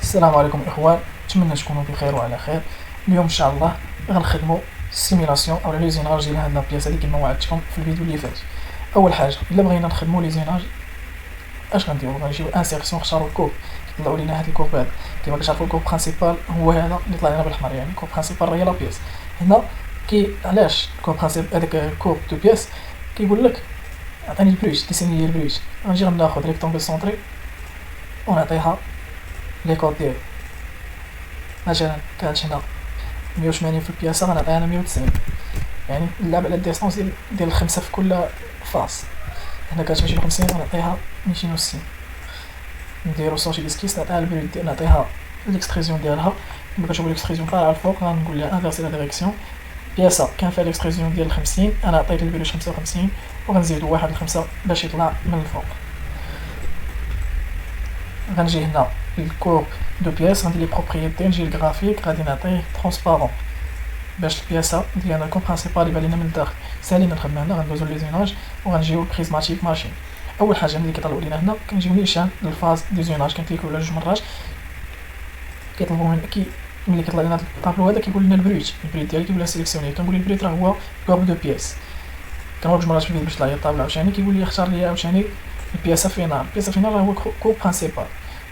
السلام عليكم اخوان، نتمنى تكونوا بخير وعلى خير. اليوم ان شاء الله غنخدموا السيميلاسيون او ليزيناج ديال هاد لابياس هادي كما وعدتكم في الفيديو اللي فات. اول حاجه الا بغينا نخدموا ليزيناج اش غنديروا؟ غنجيو انسيرسيون، نختاروا الكوب، يطلعوا لينا هاد الكوب هذا. كما كتعرفوا الكوب برينسيبال هو هذا اللي طلع لنا بالاحمر، يعني الكوب برينسيبال هي لابياس. هنا علاش الكوب برينسيبال هذاك الكوب دو بياس كيقول لك عطيني البلوج، ديسيني لي البلوج. غنجي غناخذ ريكتونغل سونطري ونعطيها لي كود ديالي. مثلا كانت هنا 180 في البياسه، غنعطيها انا 190، يعني نلعب على الديستونس ديال الخمسه في كل فاس. هنا كانت 250 غنعطيها 260. نديرو سورتي ديسكيس، نعطيها البريد ديال، نعطيها ليكستريزيون ديالها. كما كتشوفوا ليكستريزيون طالعه الفوق، غنقول لها انفيرسي لا ديريكسيون. بياسه كان فيها ليكستريزيون ديال 50، انا عطيت البريد 55 وغنزيدو واحد الخمسة باش يطلع من الفوق. غنجي هنا الكورب دو بياس، غندير لي بروبريتي، نجي الجرافيك غادي نعطيه ترونسبارون باش البياسه ديالنا الكون برينسيبال يبان لينا من الداخل. سالينا نخدم هنا، غندوزو ليزيناج وغنجيو بريزماتيك ماشين. اول حاجه ملي كيطلعوا لينا هنا كنجيو نيشان للفاز ديزيناج، كنكليكو على جوج مرات، كيطلبوا من ملي كيطلع لنا الطابلو هذا كيقول لنا البريد ديالي، كيقول لنا سيليكسيوني، كنقول البريد راه هو كورب دو بياس. كنروح جوج مرات في الفيديو باش طلع لي الطابلو عاوتاني، كيقول لي اختار لي عاوتاني البياسه فينال. البياسه فينال راه هو كورب برينسيبال.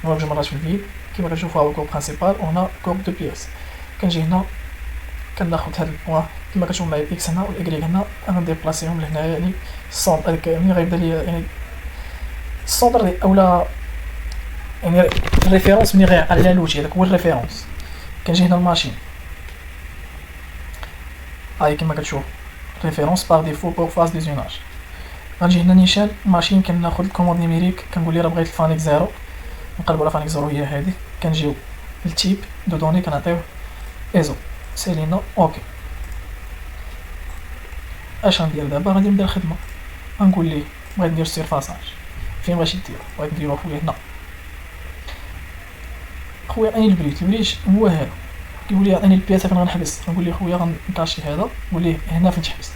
نروح جوج مرات في الفيديو كيما كتشوفوا هو كورب برينسيبال وهنا كورب دو بياس. كنجي هنا كناخد هاد البوان كما كتشوفوا معايا الاكس هنا والاكريك هنا، غنديبلاسيهم لهنايا، يعني السونطر هذاك ملي غيبدا لي يعني السونطر اولا يعني الريفيرونس ملي غيعقل على الوجه، هذاك هو الريفيرونس. كنجي هنا الماشين هاي كما كتشوف ريفيرونس بار ديفو بور فاز ديزيوناج. غنجي هنا نيشان ماشين، كناخد الكوموند نيميريك، كنقول لي راه بغيت الفانيك زيرو، نقلبوا على فانيك زيرو هي هذه. كنجيو للتيب دو دوني كنعطيوه ايزو، سالينا اوكي. اش غندير دابا؟ غادي نبدا الخدمه. غنقول ليه بغيت ندير سيرفاساج، فين بغيتي دير؟ بغيت نديرو خويا هنا. خويا عطيني البريت هو هذا، كيقول لي عطيني البياسه فين غنحبس. غنقول ليه خويا غنطاشي هذا، نقول ليه هنا فين تحبس.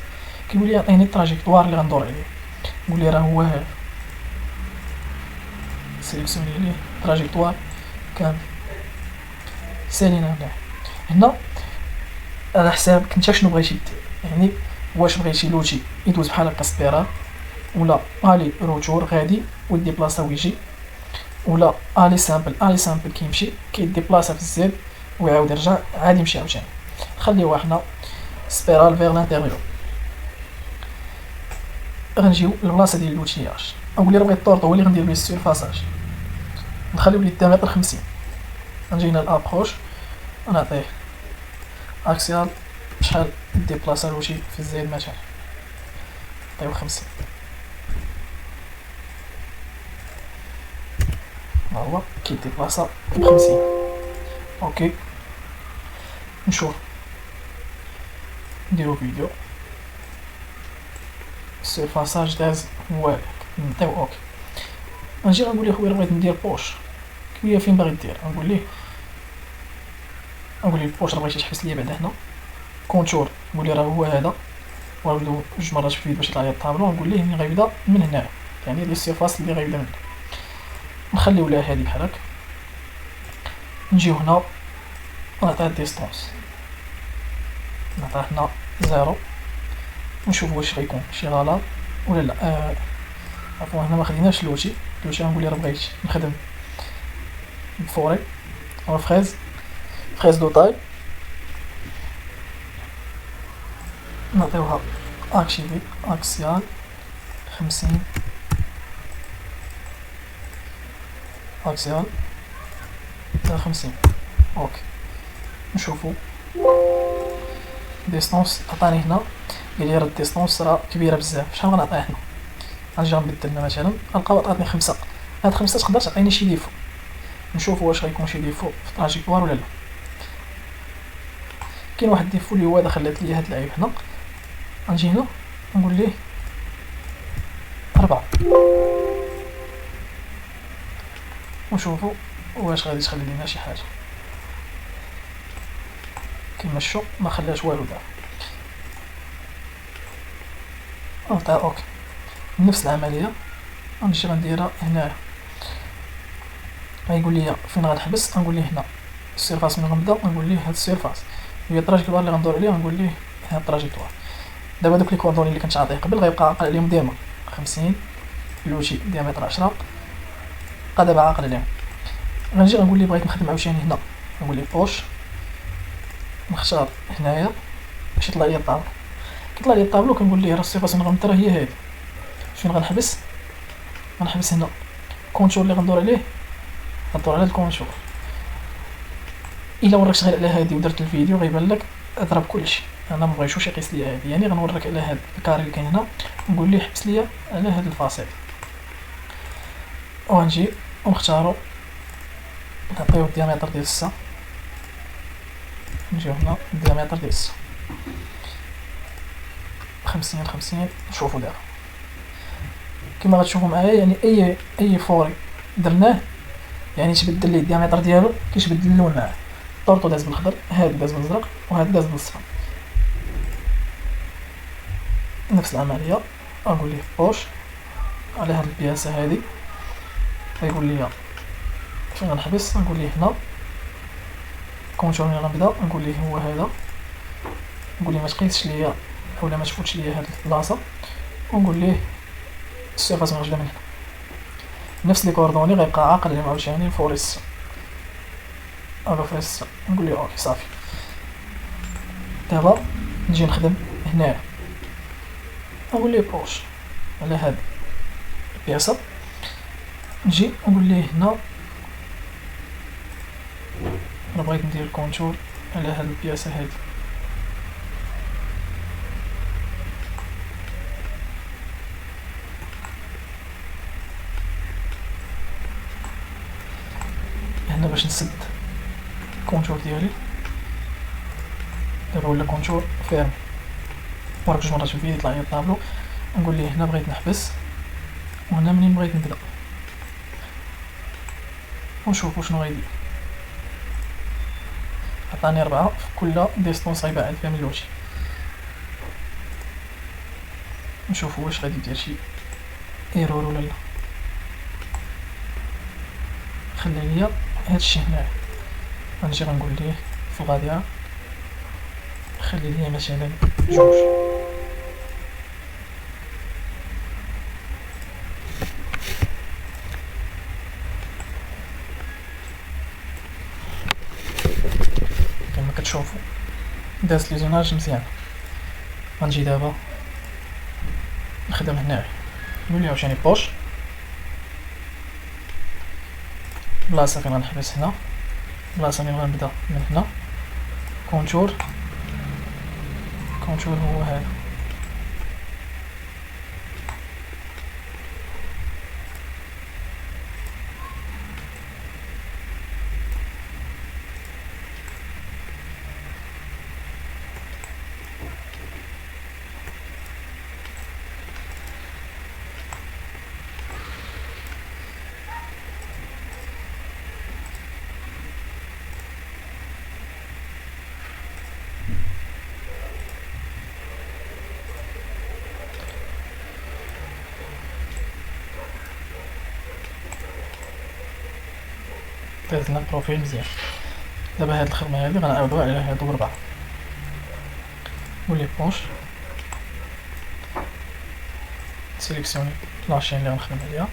كيقول لي عطيني التراجيكتوار اللي غندور عليه، نقول ليه راه هو هذا، سيليكسيوني ليه تراجيكتوار كامل. سالينا هنا على حساب نتا شنو بغيتي دير، يعني واش بغيتي لوتي يدوز بحال هكا سبيرال، ولا الي روتور غادي وديبلاصا ويجي، ولا الي سامبل كيمشي كيديبلاصا في الزد ويعاود يرجع عادي يمشي عاوتاني. خليوها حنا سبيرال فيغ لانتيريور. غنجيو للبلاصه ديال لوتياج، نقول لي راه بغيت الطورط هو اللي غندير بيه السيرفاساج، نخليو ليه الديامتر 50. غنجي هنا الابروش ونعطيه اكسيال شحال ديبلاصا لوتي في الزيد مثلا، نعطيو 50. ها هو كيديبلاصا ب 50. اوكي نشوف نديرو فيديو السيرفاساج داز هو هداك، نعطيو اوكي. غنجي غنقول ليه خويا بغيت ندير بوش، كيقول لي فين باغي دير؟ نقول ليه البوش راه بغيتي تحبس ليا بعدا هنا. كونتور نقول ليه راه هو هذا، ونبداو جوج مرات في الفيديو باش يطلع لي الطابلو. نقول ليه غيبدا من هنايا، يعني لي السيرفاس اللي غيبدا منها. نخليو لها هادي بحال هكا. نجيو هنا ونعطيها ديستونس، نعطيها هنا زيرو، ونشوف واش غيكون شي غلط ولا لا. عفوا هنا ما خديناش لوتي غنقول ليه راه بغيت نخدم بفوري او فريز دو طاي. نعطيوها اكتيفي اكسيال 50 اكسيال 50. اوكي نشوفو ديستونس عطاني هنا، قال لي راه الديستونس راه كبيره بزاف. شحال غنعطيه هنا؟ غنجي غنبدل لنا مثلا، غنلقاو عطاتني 5. هاد 5 تقدر تعطيني شي ديفو، نشوفو واش غيكون شي ديفو في التراجيكتوار ولا لا. كاين واحد ديفو اللي هو دخلت لي هاد العيب هنا. غنجي هنا نقول ليه 4 ونشوفو واش غادي تخلي لينا شي حاجه. كيما شو ما خلاش والو دابا. نعطيها اوكي. نفس العمليه غنمشي غنديرها هنايا. غيقول لي فين غنحبس، غنقول ليه هنا السيرفاس من غنبدا، غنقول ليه هاد السيرفاس هي التراجيكتوار اللي غندور عليه، غنقول ليه هاد التراجيكتوار. دابا دوك لي كوردوني اللي كنت عاطيه قبل غيبقى عاقل عليهم ديما 50 لوتي ديامتر 10، بقى دابا عاقل عليهم. غنجي غنقول ليه بغيت نخدم عاوتاني هنا، غنقول ليه بوش، نختار هنايا باش يطلع لي الطابلو. كيطلع لي الطابلو كنقول ليه راه الصفات اللي غنضرها هي هادي. فين غنحبس؟ غنحبس هنا كونتور اللي غندور عليه، غندور على الكونتور. الا وريتك غير على هادي ودرت الفيديو غيبان لك ضرب كلشي، انا مبغيتوش يقيس ليا هادي، يعني غنوريك على هاد الكاري اللي كاين هنا، نقول ليه حبس ليا على هاد الفاصل، وغنجي ونختارو نعطيو الديامتر ديال السا، نجيو هنا الديامتر ديال السا 50. شوفوا دابا كما غتشوفوا معايا، يعني اي فوري درناه يعني تبدل ليه الديامتر ديالو، كيتبدل اللون معاه. طورطو داز بالخضر، هادي داز بالازرق، وهادي داز بالصفر. نفس العمليه غنقول ليه بوش على هاد البياسه هادي، غيقول لي فين غنحبس، نقول ليه هنا كونتور ملي غنبدا، نقول ليه هو هذا، نقول ليه ما تقيسش ليا اولا ما تفوتش ليا هاد البلاصه، ونقول ليه السيرفاس موجوده من هنا. نفس لي كوردوني غيبقى عاقل عليهم عاوتاني فوريس فوريس. نقول ليه اوكي صافي. دابا نجي نخدم هنايا، نقول ليه بوش على هاد البياسه، نجي نقول ليه هنا انا بغيت ندير الكونتور على هاد البياسه هادي، هنا باش نسد الكونتور ديالي. دابا ولا كونتور فاهم، ورك جوج مرات في الفيديو يطلع لي الطابلو. نقول ليه هنا بغيت نحبس، وهنا منين بغيت نبدا، ونشوفو شنو غيدير. عطاني 4 في كل ديستونس غيبعد فيها من الوجه، نشوفو واش غادي يدير شي ايرور ولا لا. خلي ليا هادشي هنايا، غنجي غنقول ليه في الغادية خلي ليا مثلا 2. كما كتشوفوا داز ليزوناج مزيان. غنجي دابا نخدم هنايا، نقول ليه عاوتاني بوش، بلاصه فين غنحبس هنا، بلاصه فين غنبدا من هنا، كونتور هو هذا. داز لنا بروفيل مزيان. دابا هاد الخدمه هادي غنعاودوها على هادو 4. نقول ليه بوش، سيليكسيوني لاشين اللي غنخدم عليها،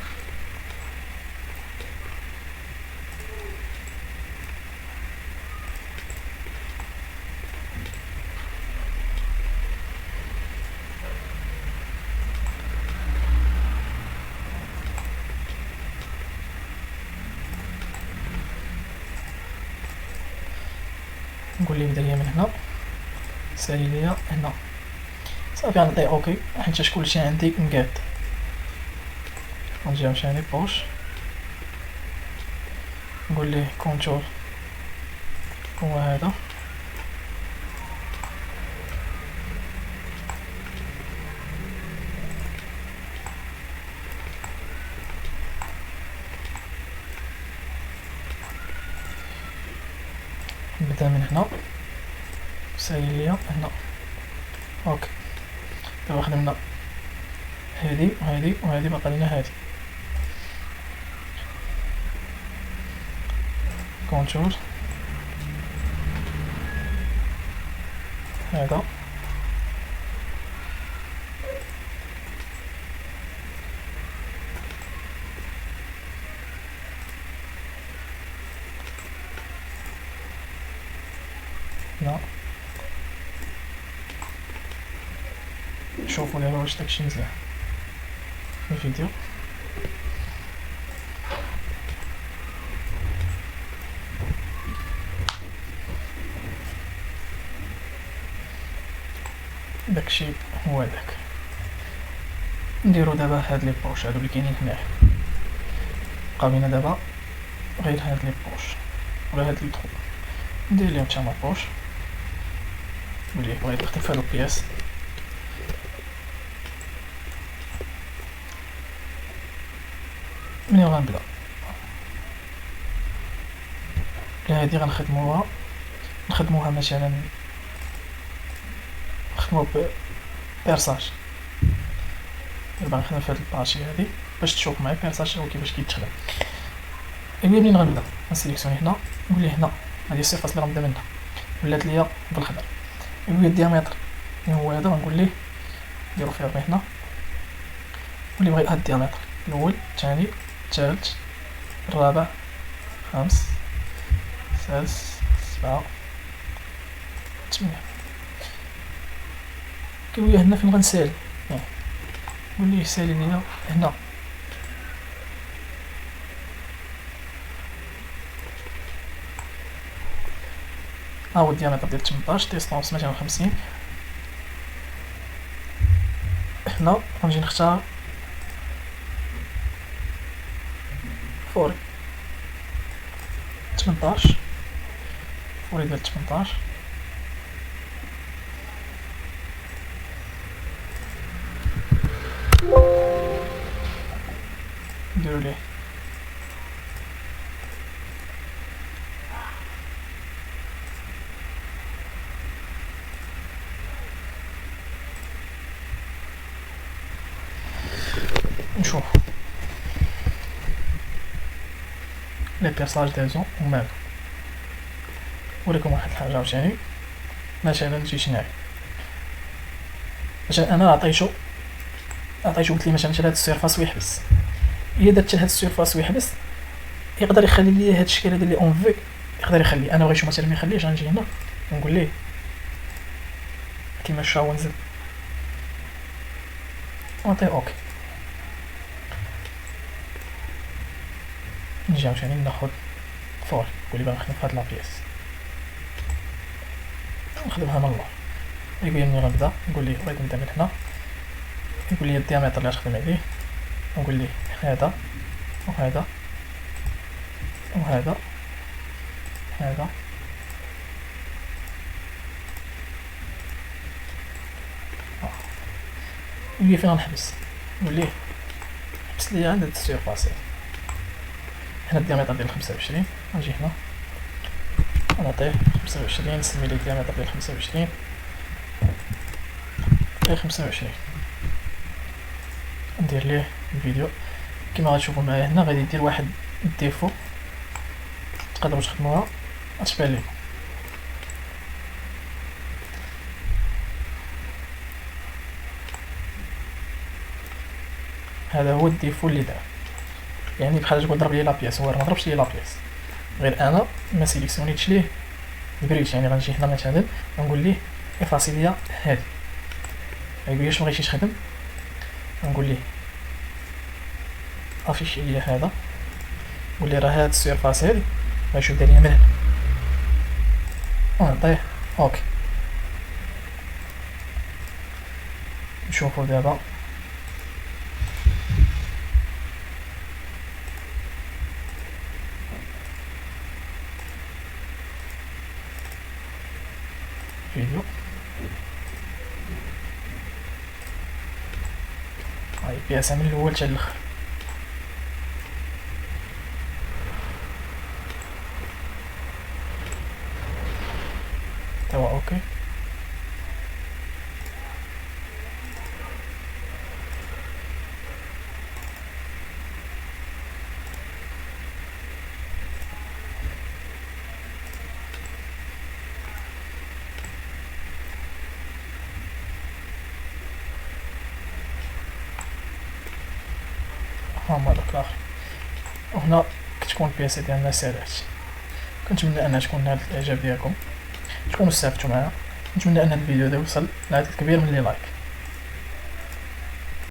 نقول ليه بدا ليا من هنا، سالي ليا هنا، صافي غنعطيه اوكي حيت كلشي عندي مقاد. غنجي عاوتاني بوش، نقول ليه كونتور هو هذا، نبدا من هنا سايل ليا هنا اوكي. دابا خدمنا هادي وهادي وهادي، باقا لينا هادي. كونتور هذا هنا. شوفوا دابا واش داكشي مزيان الفيديو. داكشي هو داك. نديرو دابا هاد لي بوش هادو اللي كاينين هنايا. بقاو لينا دابا غير هاد لي بوش ولا هاد لي تخو. ندير ليهم تما بوش. بغيت نخدم في هاد البياس. منين غنبدا؟ هادي غنخدموها مثلا نخدمو بيرساج. دابا غنخدم في هاد البارتي هادي باش تشوف معايا بيرساج هو كيفاش كيتخدم. منين غنبدا؟ غنسيليكسيوني هنا نقول ليه هنا هادي السيرفاس اللي غنبدا منها ولات ليا بالخضر. يقول لي الديامتر اللي هو هذا غنقول ليه نديرو فيه هنا. واللي بغى هاد الديامتر الاول الثاني الثالث الرابع خامس سادس سبعة 8. كيقول لي هنا فين غنسالي. نقول ليه سالي ليا هنا. ها هو الديامتر ديال 18 ديستونس 250. هنا غنجي نختار فوري 18 فوري ديال 18. نديرو ليه نشوف لي بيرساج دازو ومالو. نوريكم واحد الحاجه عاوتاني. مثلا نجي هنايا مثلا انا عطيتو قلت لي مثلا هاد السيرفاس ويحبس. الا درت هاد السيرفاس ويحبس يقدر يخلي لي هاد الشكل هذا اللي اون في يقدر يخلي. انا بغيتو مثلا ما يخليش غنجي هنا ونقول ليه كيما شاو نزل ونعطيه اوكي. نجي عاوتاني ناخد فور نقول لي باغي نخدم في هاد لابياس نخدمها من اللور. يقول لي منين غنبدا نقول ليه بغيت نبدا من هنا. يقول لي الديامتر اللي غتخدم عليه نقول ليه هذا وهذا وهذا هذا يقول لي فين غنحبس نقول ليه حبس لي عند هاد السيرفاس. هنا الديامتر ديال 25 غنجي هنا غنعطيه 25 نسمي ليه الديامتر ديال 25 غير 25. ندير ليه الفيديو كما غتشوفوا معايا هنا. غادي يدير واحد الديفو تقدروا تخدموها غتبان لكم. هذا هو الديفو اللي دار. يعني بحال تقول ضرب لي لابياس هو ما ضربش لي لابياس غير انا ما سيليكسيونيتش ليه البريش. يعني غنجي هنا مثلا غنقول ليه افاسي ليا هادي. يقول لي اش بغيتي تخدم نقول ليه افيشي ليا هذا نقول ليه راه هاد السيرفاس هادي باش يبدا ليا من هنا ونعطيه اوكي. نشوفو دابا فيديو. هاي بياسة من الاول حتى الاخر. توا اوكي. ها هما دوك الاخر. وهنا كتكون البياسه ديالنا سالات. كنتمنى انها تكون نالت الاعجاب ديالكم، تكونوا استفدتوا معنا. نتمنى ان الفيديو هذا يوصل لعدد كبير من لي لايك.